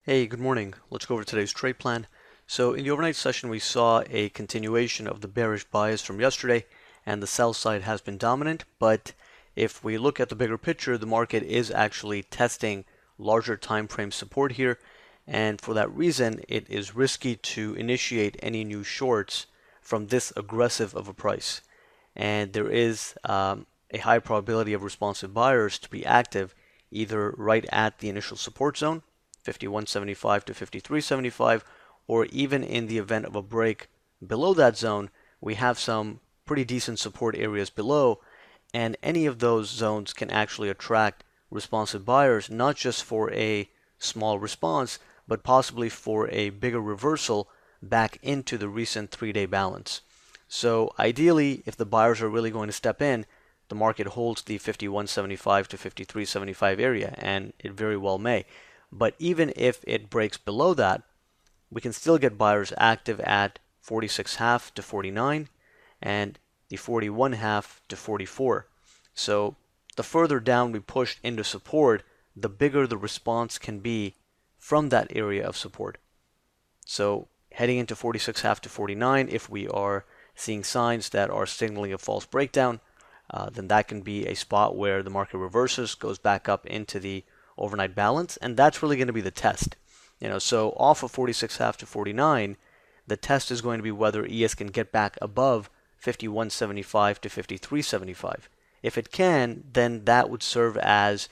Hey, good morning. Let's go over today's trade plan. So in the overnight session, we saw a continuation of the bearish bias from yesterday, and the sell side has been dominant. But if we look at the bigger picture, the market is actually testing larger time frame support here. And for that reason, it is risky to initiate any new shorts from this aggressive of a price. And there is a high probability of responsive buyers to be active either right at the initial support zone 51.75 to 53.75, or even in the event of a break below that zone, we have some pretty decent support areas below, and any of those zones can actually attract responsive buyers, not just for a small response, but possibly for a bigger reversal back into the recent 3-day balance. So ideally, if the buyers are really going to step in, the market holds the 51.75 to 53.75 area, and it very well may. But even if it breaks below that, we can still get buyers active at 46.5 to 49 and the 41.5 to 44. So the further down we push into support, the bigger the response can be from that area of support. So heading into 46.5 to 49, if we are seeing signs that are signaling a false breakdown, then that can be a spot where the market reverses, goes back up into the overnight balance, and that's really going to be the test. So off of 46.5 to 49, the test is going to be whether ES can get back above 51.75 to 53.75. If it can, then that would serve as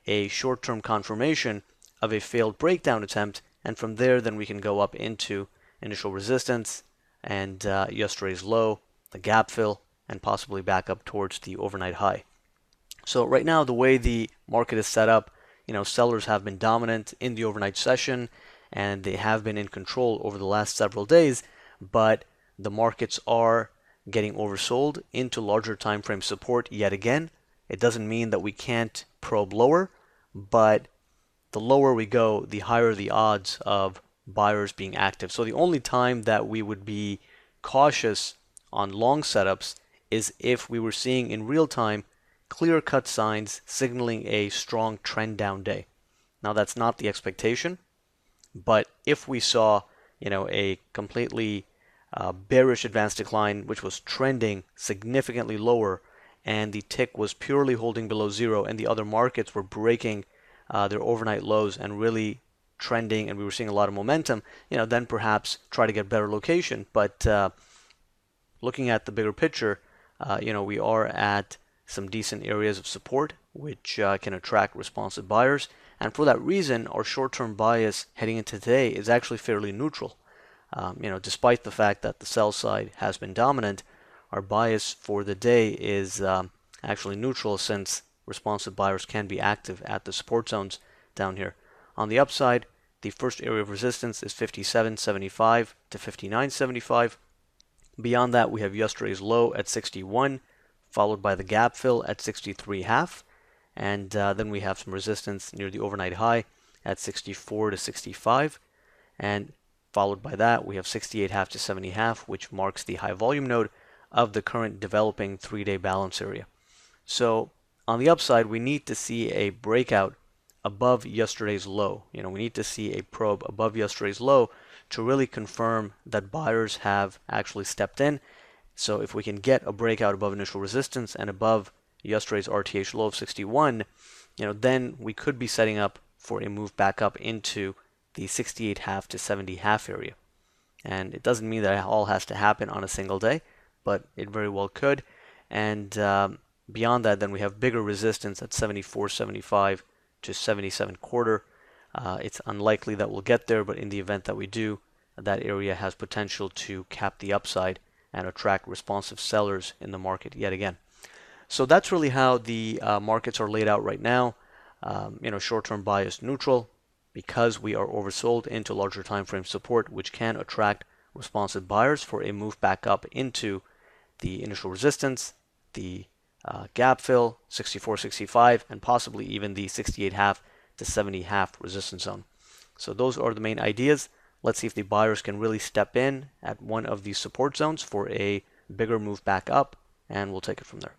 a short-term confirmation of a failed breakdown attempt, and from there then we can go up into initial resistance and yesterday's low, the gap fill, and possibly back up towards the overnight high. So right now, the way the market is set up, sellers have been dominant in the overnight session and they have been in control over the last several days, but the markets are getting oversold into larger time frame support yet again. It doesn't mean that we can't probe lower, but the lower we go, the higher the odds of buyers being active. So the only time that we would be cautious on long setups is if we were seeing in real time clear-cut signs signaling a strong trend down day. Now that's not the expectation, but if we saw, a completely bearish advanced decline which was trending significantly lower, and the tick was purely holding below zero, and the other markets were breaking their overnight lows and really trending, and we were seeing a lot of momentum, then perhaps try to get better location. But looking at the bigger picture, we are at some decent areas of support which can attract responsive buyers, and for that reason our short-term bias heading into today is actually fairly neutral. Despite the fact that the sell side has been dominant, our bias for the day is actually neutral, since responsive buyers can be active at the support zones down here. On the upside, the first area of resistance is 57.75 to 59.75. Beyond that, we have yesterday's low at 61, followed by the gap fill at 63.5, and then we have some resistance near the overnight high at 64 to 65, and followed by that we have 68.5 to 70.5, which marks the high volume node of the current developing 3-day balance area. So on the upside, we need to see a breakout above yesterday's low. We need to see a probe above yesterday's low to really confirm that buyers have actually stepped in. So if we can get a breakout above initial resistance and above yesterday's RTH low of 61, then we could be setting up for a move back up into the 68.5 to 70.5 area. And it doesn't mean that it all has to happen on a single day, but it very well could. And beyond that, then we have bigger resistance at 74.75 to 77.25. It's unlikely that we'll get there, but in the event that we do, that area has potential to cap the upside and attract responsive sellers in the market yet again. So that's really how the markets are laid out right now. Short-term bias neutral because we are oversold into larger time frame support, which can attract responsive buyers for a move back up into the initial resistance, the gap fill, 64.65, and possibly even the 68.5 to 70.5 resistance zone. So those are the main ideas. Let's see if the buyers can really step in at one of these support zones for a bigger move back up, and we'll take it from there.